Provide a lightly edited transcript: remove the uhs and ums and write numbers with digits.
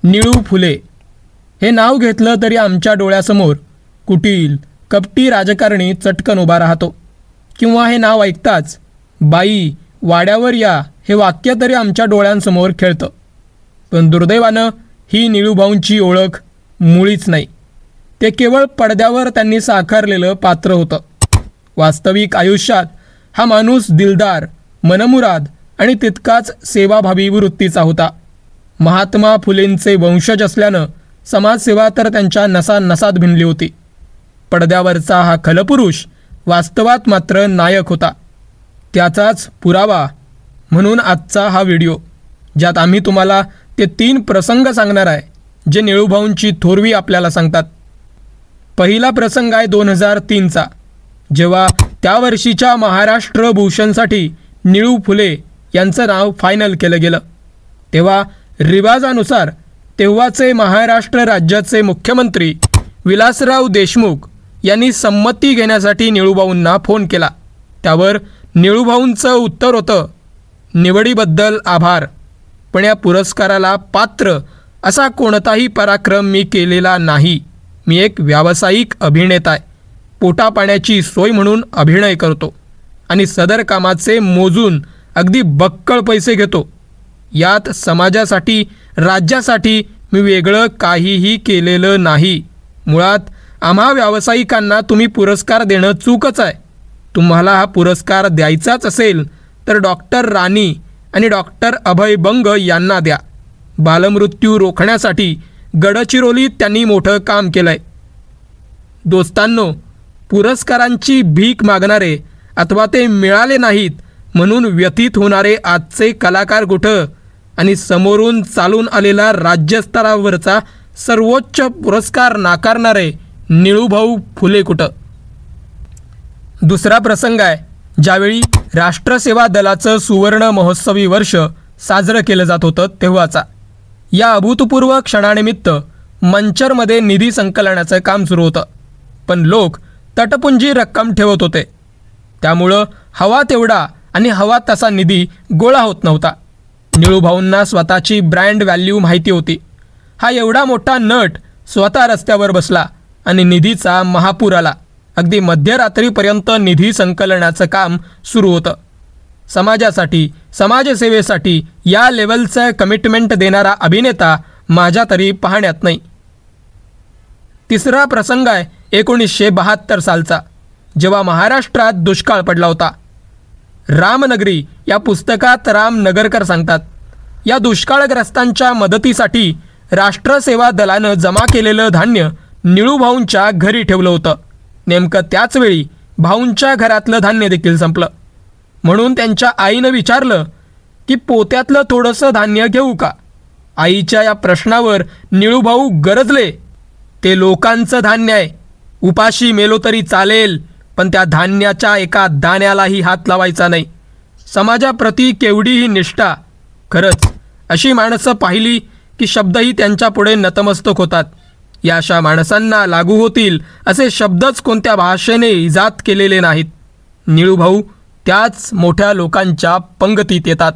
निळू फुले हे नाव घेतलं तरी आमच्या डोळ्यासमोर कुटील कपटी राजकारणी चटकन उभा राहतो, किंवा हे नाव ऐकताच बाई वाड्यावर या हे वाक्य तरी आमच्या डोळ्यांसमोर खेळतं. पण दुर्दैवानं ही निळूभाऊंची ओळख मुळीच नाही. ते केवळ पडद्यावर त्यांनी साकारलेलं पात्र होतं. वास्तविक आयुष्यात हा माणूस दिलदार, मनमुराद आणि तितकाच सेवाभावी वृत्तीचा होता. महात्मा फुलेंचे वंशज असल्यानं समाजसेवा तर त्यांच्या नसानसात भिनली होती. पडद्यावरचा हा खलपुरुष वास्तवात मात्र नायक होता. त्याचाच पुरावा म्हणून आजचा हा व्हिडिओ, ज्यात आम्ही तुम्हाला ते 3 प्रसंग सांगणार आहे जे निळूभाऊंची थोरवी आपल्याला सांगतात. पहिला प्रसंग आहे 2003चा, जेव्हा त्या वर्षीच्या महाराष्ट्र भूषणसाठी निळू फुले यांचं नाव फायनल केलं गेलं. तेव्हा रिवाजानुसार तेव्हाचे महाराष्ट्र राज्याचे मुख्यमंत्री विलासराव देशमुख यांनी संमती घेण्यासाठी निळूभाऊंना फोन केला. त्यावर निळूभाऊंचं उत्तर होतं, निवडीबद्दल आभार, पण या पुरस्काराला पात्र असा कोणताही पराक्रम मी केलेला नाही. मी एक व्यावसायिक अभिनेता आहे. पोटापाण्याची सोय म्हणून अभिनय करतो आणि सदर कामाचे मोजून अगदी बक्कळ पैसे घेतो. यात समाजासाठी राज्यासाठी मी वेगळं काहीही केलेलं नाही. मुळात आम्हा व्यावसायिकांना तुम्ही पुरस्कार देणं चूकच आहे. तुम्हाला हा पुरस्कार द्यायचाच असेल तर डॉक्टर राणी आणि डॉक्टर अभय बंग यांना द्या. बालमृत्यू रोखण्यासाठी गडचिरोलीत त्यांनी मोठं काम केलं आहे. दोस्तांनो, पुरस्कारांची भीक मागणारे अथवा ते मिळाले नाहीत म्हणून व्यथित होणारे आजचे कलाकार कुठं, आणि समोरून चालून आलेला राज्यस्तरावरचा सर्वोच्च पुरस्कार नाकारणारे निळूभाऊ फुले कुठं. दुसरा प्रसंग आहे ज्यावेळी राष्ट्रसेवा दलाचं सुवर्ण महोत्सवी वर्ष साजरं केलं जात होतं तेव्हाचा. या अभूतपूर्व क्षणानिमित्त मंचरमध्ये निधी संकलनाचं काम सुरू होतं, पण लोक तटपुंजी रक्कम ठेवत होते. त्यामुळं हवा तेवढा आणि हवा तसा निधी गोळा होत नव्हता. निळूभाऊंना स्वतःची ब्रँड व्हॅल्यू माहिती होती. हा एवढा मोठा नट स्वतः रस्त्यावर बसला आणि निधीचा महापूर आला. अगदी मध्यरात्रीपर्यंत निधी संकलनाचं काम सुरू होतं. समाजासाठी समाजसेवेसाठी या लेवलचं कमिटमेंट देणारा अभिनेता माझ्या तरी पाहण्यात नाही. तिसरा प्रसंग आहे 1972 सालचा, जेव्हा महाराष्ट्रात दुष्काळ पडला होता. रामनगरी या पुस्तकात राम नगरकर सांगतात, या दुष्काळग्रस्तांच्या मदतीसाठी राष्ट्रसेवा दलानं जमा केलेलं धान्य निळूभाऊंच्या घरी ठेवलं होतं. नेमकं त्याचवेळी भाऊंच्या घरातलं धान्य देखील संपलं. म्हणून त्यांच्या आईनं विचारलं की पोत्यातलं थोडंसं धान्य घेऊ का. आईच्या या प्रश्नावर निळूभाऊ गरजले, ते लोकांचं धान्य आहे, उपाशी मेलो तरी चालेल, पण त्या धान्याच्या एका दाण्यालाही हात लावायचा नाही. समाजाप्रती केवढीही निष्ठा. खरंच अशी माणसं पाहिली की शब्दही त्यांच्यापुढे नतमस्तक होतात. या अशा माणसांना लागू होतील असे शब्दच कोणत्या भाषेने इजाद केलेले नाहीत. निळूभाऊ त्याच मोठ्या लोकांच्या पंगतीत येतात.